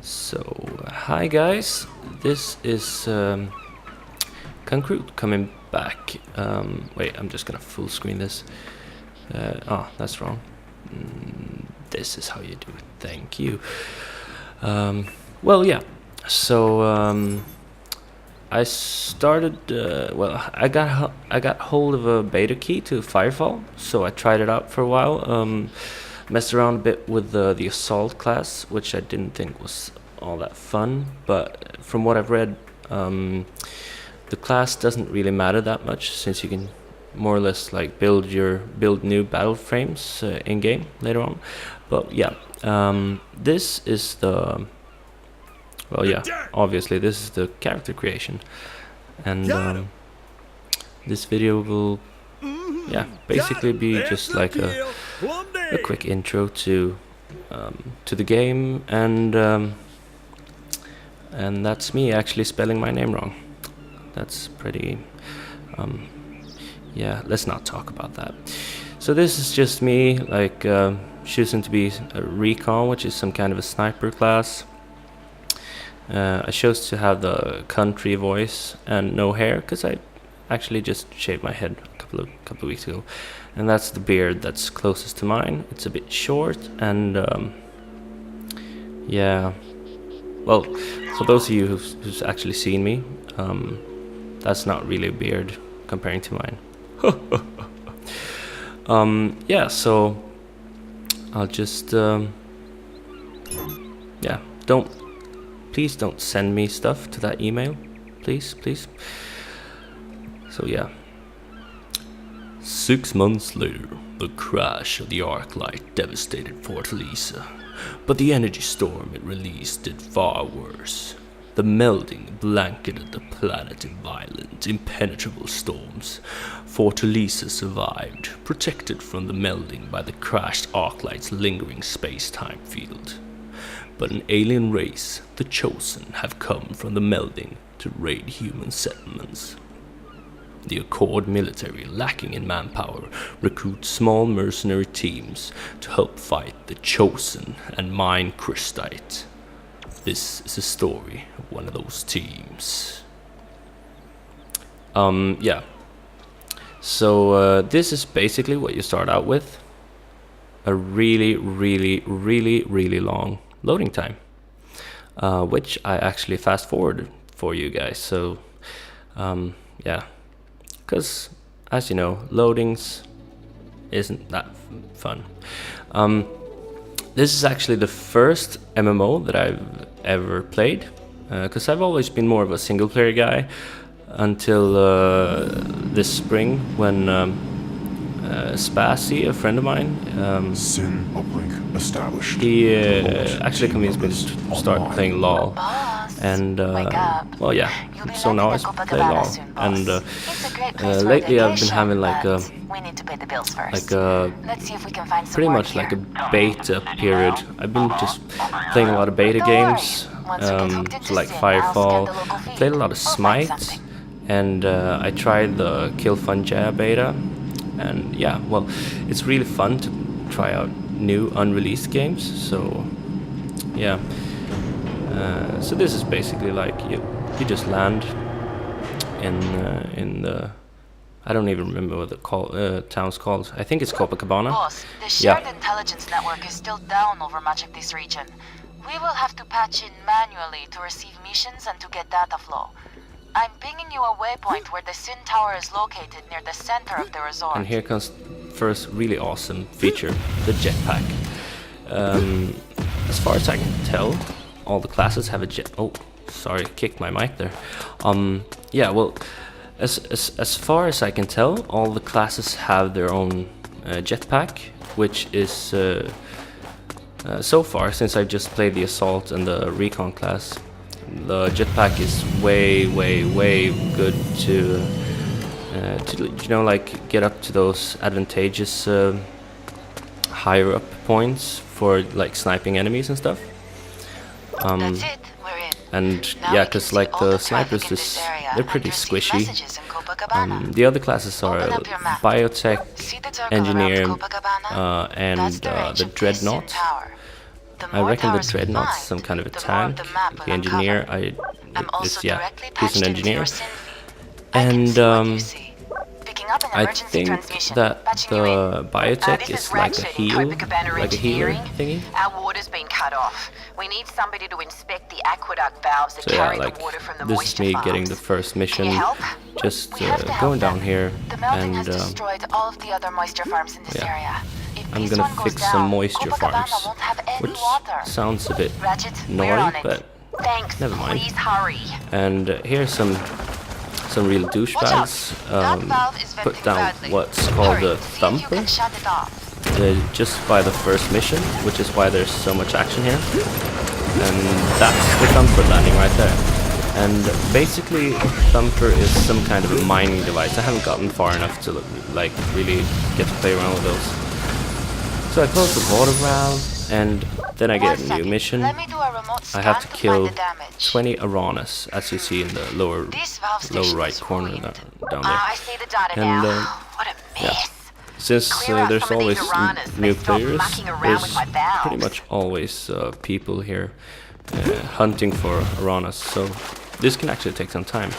So, hi guys, this is Kungkrut coming back. Wait, I'm just gonna full screen this. That's wrong. This is how you do it, thank you. Well, yeah, so I started, I got hold of a beta key to Firefall, so I tried it out for a while. Messed around a bit with the assault class, which I didn't think was all that fun, but from what I've read, the class doesn't really matter that much, since you can more or less like build new battle frames in game later on. But yeah, this is the obviously this is the character creation, and this video will basically be just like a quick intro to the game, and that's me actually spelling my name wrong. That's pretty let's not talk about that. So this is just me like choosing to be a recon, which is some kind of a sniper class. I chose to have the country voice and no hair because I actually just shaved my head a couple of weeks ago, and that's the beard that's closest to mine. It's a bit short, and well, for those of you who's actually seen me, that's not really a beard comparing to mine. So I'll just please don't send me stuff to that email, please. So yeah. 6 months later, the crash of the Arclight devastated Fortaleza, but the energy storm it released did far worse. The melding blanketed the planet in violent, impenetrable storms. Fortaleza survived, protected from the melding by the crashed Arclight's lingering space-time field. But an alien race, the Chosen, have come from the melding to raid human settlements. The Accord military, lacking in manpower, recruit small mercenary teams to help fight the Chosen and mine Crystite. This is a story of one of those teams. So this is basically what you start out with. A really long loading time, which I actually fast forwarded for you guys. So because as you know, loadings isn't that fun. This is actually the first MMO that I've ever played, because I've always been more of a single player guy until this spring when Spassi, a friend of mine, he actually convinced me to start playing LOL, and so now I play LOL, and lately I've been having like a pretty much like a beta period. I've been just playing a lot of beta games, so like Firefall, played a lot of Smite, and I tried the Kill Funja beta. And yeah, well, it's really fun to try out new unreleased games. So yeah, so this is basically like you just land in the, I don't even remember what the town's called. I think it's Copacabana. Boss, the shared intelligence network is still down over much of this region. We will have to patch in manually to receive missions and to get data flow. I'm pinging you a waypoint where the Sin Tower is located near the center of the resort. And here comes first really awesome feature, the jetpack. As far as I can tell, all the classes have a jet. Oh, sorry, kicked my mic there. As far as I can tell, all the classes have their own jetpack, which is so far, since I just played the assault and the recon class, the jetpack is way good to like get up to those advantageous higher up points for like sniping enemies and stuff. That's it, we're in. And yeah, because like the snipers they're pretty squishy. The other classes are biotech, engineer, and the dreadnought. I reckon the Dreadnought's some kind of a tank. The engineer, he's an engineer. And I think that the biotech is like a healer thingy. Our water's been cut off. We need somebody to inspect the aqueduct valves that carry the water from the this is me getting the first mission. Just going down here, and has destroyed all of the other moisture farms in this area. I'm gonna fix some moisture farms, which sounds a bit naughty, but never mind. Please hurry. And here's some real douchebags. Put down what's called the thumper. Just by the first mission, which is why there's so much action here. And that's the thumper landing right there. And basically, thumper is some kind of a mining device. I haven't gotten far enough to like really get to play around with those. So I close the water valve, and then I get a new mission. I have to kill 20 Aranas, as you see in the lower right corner down there. And yeah, since there's always new players, there's pretty much always people here hunting for Aranas. So this can actually take some time,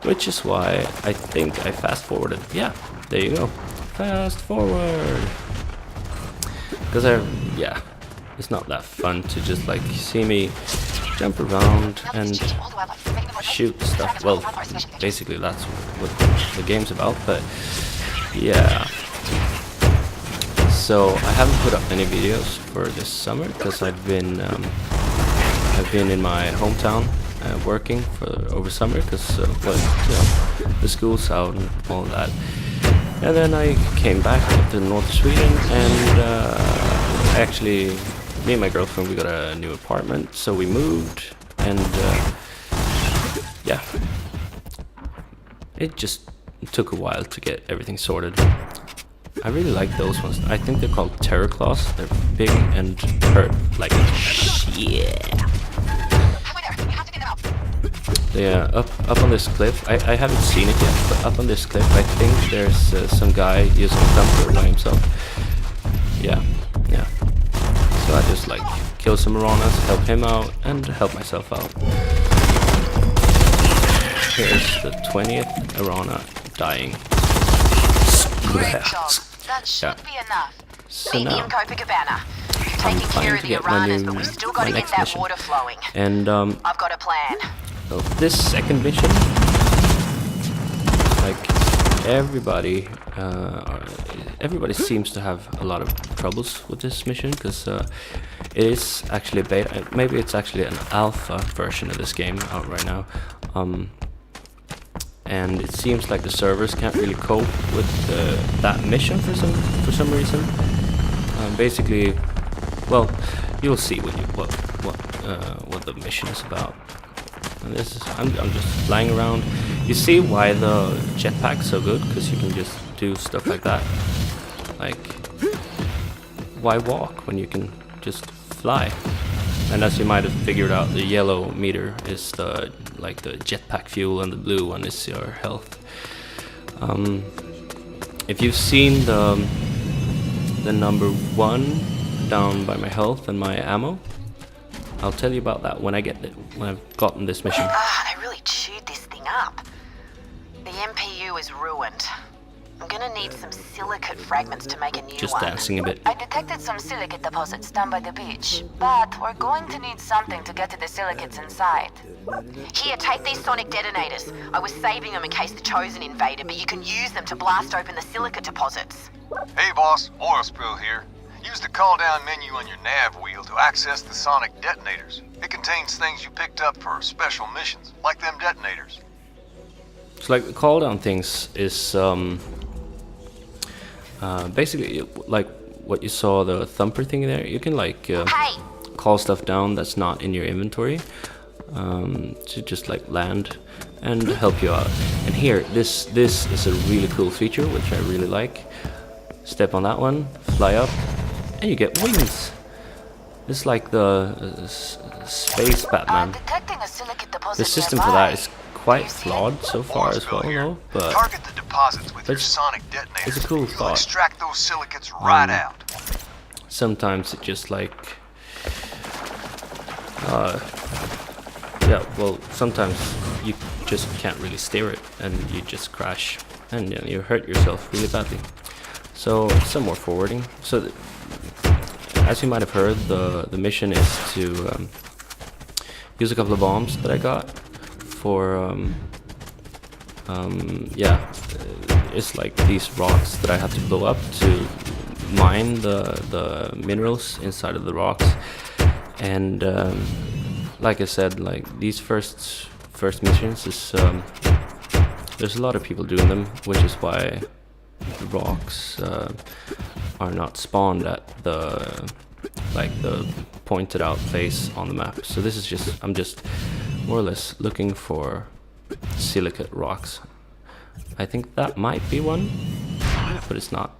which is why I think I fast forwarded. Yeah, there you go, fast forward. Because it's not that fun to just like see me jump around and shoot stuff. Well, basically that's what the game's about, but yeah. So I haven't put up any videos for this summer because I've been in my hometown working for over summer because the school's out and all that. And then I came back to north Sweden, and actually, me and my girlfriend, we got a new apartment, so we moved, and yeah, it just took a while to get everything sorted. I really like those ones. I think they're called terror claws. They're big and hurt like shit. Yeah, up on this cliff, I haven't seen it yet, but up on this cliff I think there's some guy using a thumper by himself. Yeah. So I just like kill some Aranas, help him out, and help myself out. Here's the 20th Arana dying. Great job. That should be enough. So Meet me in Copacabana. You've taken care of the Aranas, but we've still got to get that water flowing. And I've got a plan. so this second mission, like everybody seems to have a lot of troubles with this mission because it is actually a beta. Maybe it's actually an alpha version of this game out right now. And it seems like the servers can't really cope with that mission for some reason. Basically, well, you'll see what the mission is about. And this is I'm just flying around. You see why the jetpack's so good? Because you can just do stuff like that. Like, why walk when you can just fly? And as you might have figured out, the yellow meter is the jetpack fuel, and the blue one is your health. If you've seen the number 1 down by my health and my ammo, I'll tell you about that when I've gotten this mission. They really chewed this thing up. The MPU is ruined. I'm gonna need some silicate fragments to make a new Just one. dancing a bit. I detected some silicate deposits down by the beach, but we're going to need something to get to the silicates inside. Here, take these sonic detonators. I was saving them in case the Chosen invaded, but you can use them to blast open the silicate deposits. Hey boss, oil spill here. Use the call down menu on your nav wheel to access the sonic detonators. It contains things you picked up for special missions, like them detonators. So like the call down things is basically like what you saw the thumper thing there. You can like call stuff down that's not in your inventory to just like land and help you out. And here, this is a really cool feature which I really like. Step on that one, fly up, and you get wings. It's like the space Batman. The system for that is quite flawed so far as well, though, but target the deposits with your sonic detonators. It's a cool thought. Extract those silicates right out. Sometimes it just like Yeah, well, sometimes you just can't really steer it and you just crash and you hurt yourself really badly. So some more forwarding. So as you might have heard, the mission is to use a couple of bombs that I got for yeah, it's like these rocks that I have to blow up to mine the minerals inside of the rocks. And like I said, like these first missions is there's a lot of people doing them, which is why the rocks are not spawned at the pointed out place on the map. So this is just, I'm just more or less looking for silicate rocks. I think that might be one, but it's not.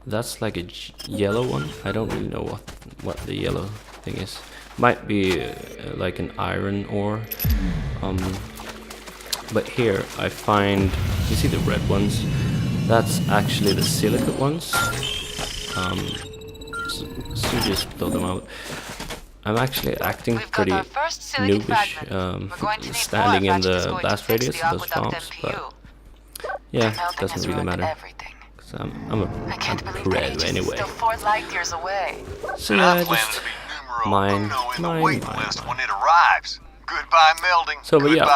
That's like a yellow one. I don't really know what the yellow thing is. Might be like an iron ore. But here I find, you see the red ones? That's actually the silicate ones. So you just blow them out. I'm actually acting pretty noobish, standing in the blast radius of those bombs, but yeah, it doesn't really matter. I'm a pro anyway. So yeah, I just mine. So but yeah,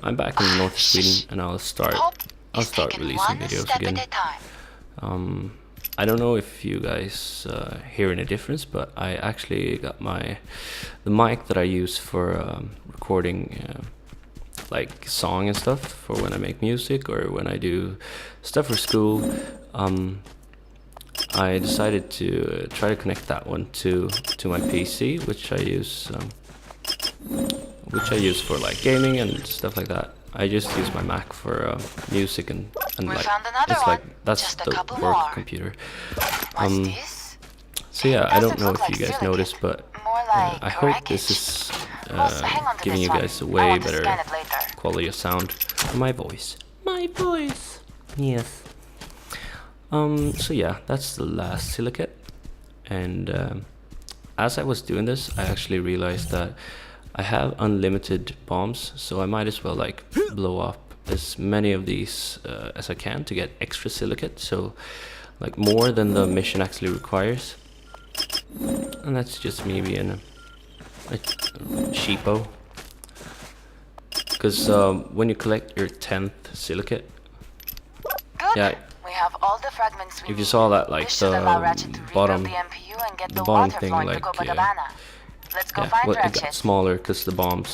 I'm back in North Sweden and I'll start releasing videos again. I don't know if you guys hear any difference, but I actually got the mic that I use for recording like song and stuff for when I make music or when I do stuff for school. I decided to try to connect that one to my PC, which I use for like gaming and stuff like that. I just use my Mac for music and like it's like that's the work computer. So yeah, I don't know if you guys noticed, but I hope this is giving you guys a way better quality of sound for my voice. My voice. Yes. So yeah, that's the last silicate. And as I was doing this, I actually realized that I have unlimited bombs, so I might as well like blow up as many of these as I can to get extra silicate, so like more than the mission actually requires. And that's just me being a cheapo, because when you collect your 10th silicate, yeah, we have all the fragments if you saw that, like the bottom thing, like yeah, well, it got smaller because the bomb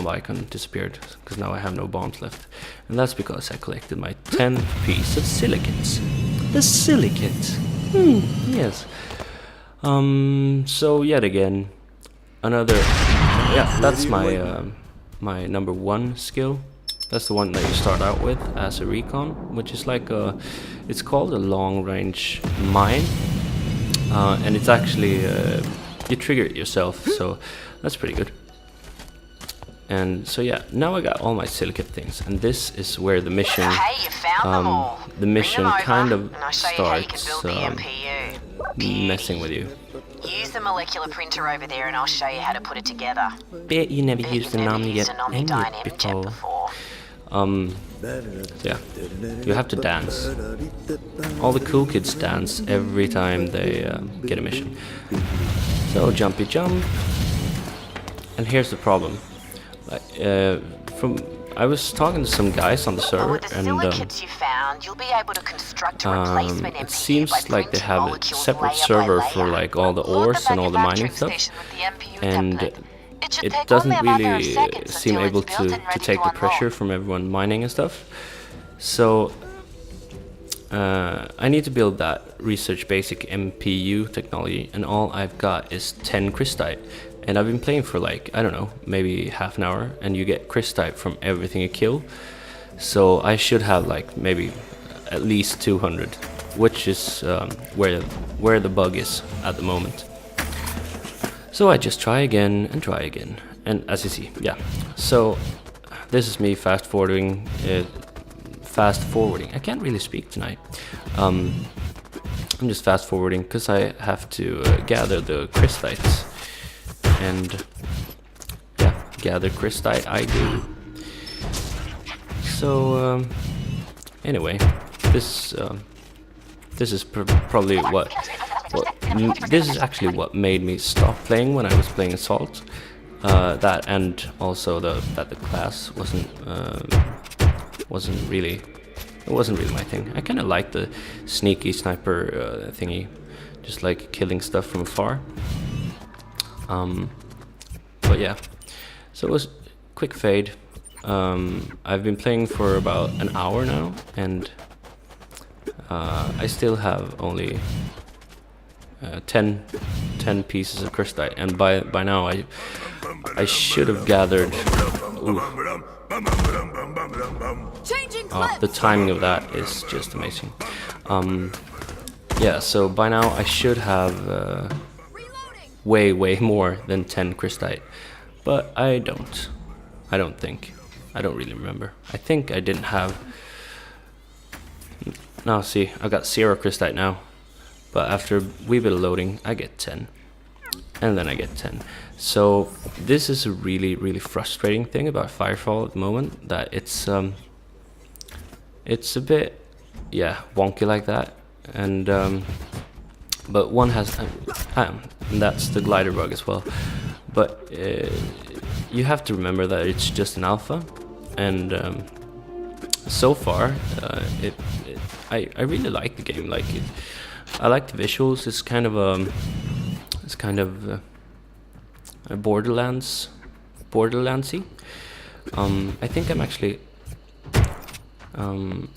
icon disappeared, because now I have no bombs left, and that's because I collected my 10th piece of silicates. The silicate. Yes. So yet again, another. Yeah, that's my my number 1 skill. That's the one that you start out with as a recon, which is like it's called a long range mine, and it's actually you trigger it yourself, so that's pretty good. And so yeah, now I got all my silicate things, and this is where the mission kind of starts messing with you. Use the molecular printer over there and I'll show you how to put it together. Bet you never used an Omni before. Yeah, you have to dance. All the cool kids dance every time they get a mission. So jumpy jump. And here's the problem. I was talking to some guys on the server, and it seems like they have a separate server for like all the ores and all the mining stuff, and it doesn't really seem able to take the pressure from everyone mining and stuff. So I need to build that research basic MPU technology, and all I've got is 10 crystite. And I've been playing for like, I don't know, maybe half an hour, and you get crystite from everything you kill. So I should have like maybe at least 200, which is where the bug is at the moment. So I just try again and try again. And as you see, yeah. So this is me fast forwarding. I can't really speak tonight. I'm just fast forwarding because I have to gather the crystites. and yeah, gather crystite. I do. So anyway, this is probably this is actually what made me stop playing when I was playing Assault. That, and also that the class wasn't really my thing. I kind of liked the sneaky sniper thingy, just like killing stuff from afar. But yeah, so it was quick fade. I've been playing for about an hour now, and I still have only 10 pieces of crystite, and by now I should have gathered. The timing of that is just amazing. Yeah, so by now I should have way more than 10 crystite, but I don't think. I don't really remember. I think I didn't have. Now see, I got 0 crystite now, but after a wee bit of loading I get 10, and then I get 10. So this is a really frustrating thing about Firefall at the moment, that it's a bit, yeah, wonky like that, and but one has, and that's the glider bug as well. But you have to remember that it's just an alpha, and so far I really like the game. Like I like the visuals. It's kind of a Borderlandsy. I think I'm actually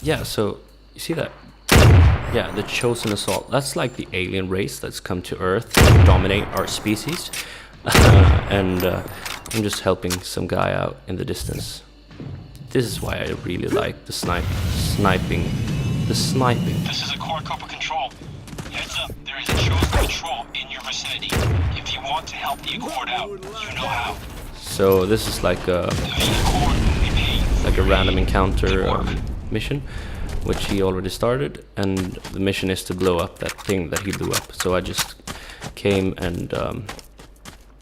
yeah. So you see that? Yeah, the Chosen Assault. That's like the alien race that's come to Earth to dominate our species. And I'm just helping some guy out in the distance. This is why I really like the sniping. This is a core Cobra control. Heads up, there is a chosen control in your vicinity. If you want to help the Accord out, you know how. So this is like a random encounter mission, which he already started, and the mission is to blow up that thing that he blew up. So I just came and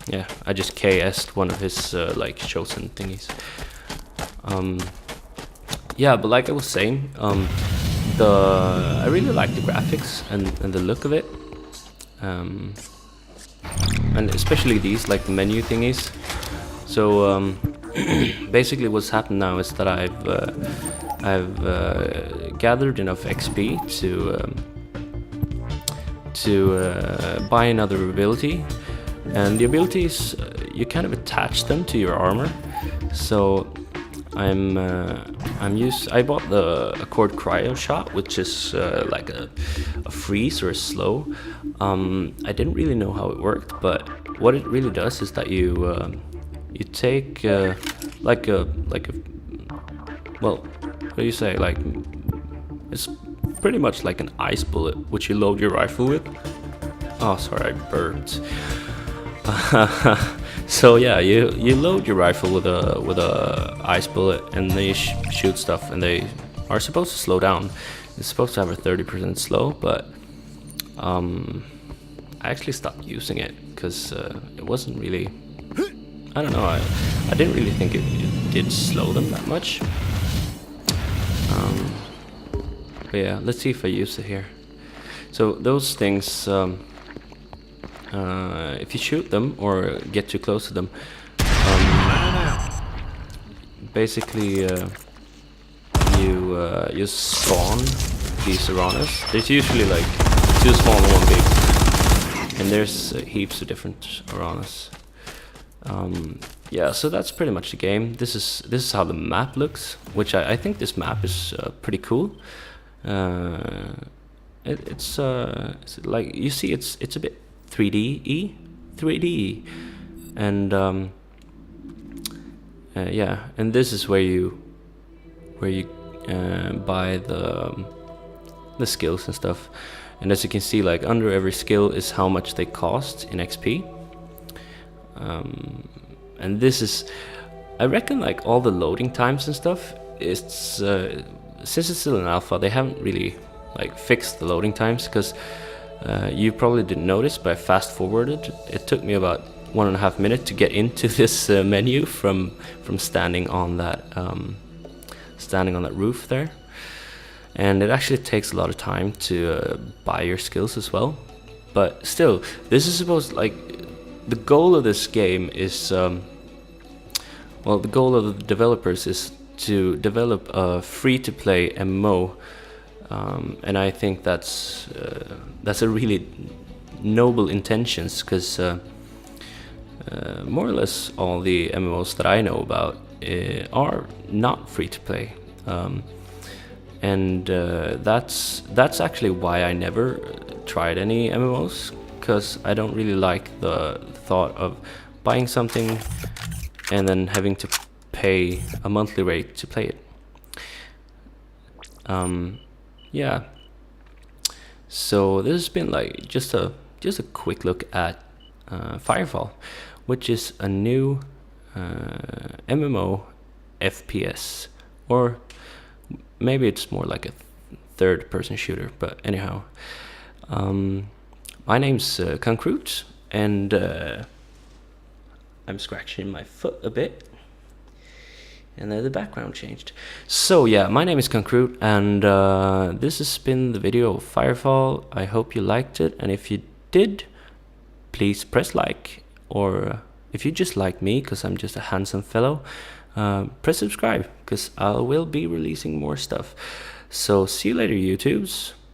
yeah, I just KS'd one of his like chosen thingies. Yeah, but like I was saying, I really like the graphics and the look of it, and especially these, like the menu thingies. So basically what's happened now is that I've gathered enough XP to buy another ability, and the abilities you kind of attach them to your armor. So I bought the Accord Cryo Shot, which is like a freeze or a slow. I didn't really know how it worked, but what it really does is that you take like a well, what do you say, like, it's pretty much like an ice bullet which you load your rifle with. Oh, sorry, I burped. So yeah, you load your rifle with a ice bullet, and they shoot stuff, and they are supposed to slow down. It's supposed to have a 30% slow, but I actually stopped using it because it wasn't really. I don't know. I didn't really think it did slow them that much. But yeah, let's see if I use it here. So those things. If you shoot them or get too close to them, basically you spawn these piranhas. There's usually like 2 small and 1 big, and there's heaps of different piranhas. Yeah, so that's pretty much the game. This is how the map looks, which I think this map is pretty cool. It's like, you see, it's a bit 3D, and yeah, and this is where you buy the skills and stuff, and as you can see, like under every skill is how much they cost in XP, and this is, I reckon, like all the loading times and stuff, it's since it's still an alpha, they haven't really like fixed the loading times, because you probably didn't notice, but I fast forwarded. It took me about 1.5 minutes to get into this menu from standing on that roof there, and it actually takes a lot of time to buy your skills as well. But still, this is supposed, like, the goal of this game is well, the goal of the developers is to develop a free-to-play MMO, and I think that's a really noble intentions, because more or less all the MMOs that I know about are not free-to-play, and that's actually why I never tried any MMOs, because I don't really like the thought of buying something and then having to pay a monthly rate to play it. Yeah. So this has been like just a quick look at Firefall, which is a new MMO FPS, or maybe it's more like a third-person shooter. But anyhow, my name's Kungkrut, and I'm scratching my foot a bit, and then the background changed. So yeah, my name is Kungkrut, and this has been the video of Firefall. I hope you liked it, and if you did, please press like, or if you just like me because I'm just a handsome fellow, press subscribe, because I will be releasing more stuff. So see you later, YouTubes.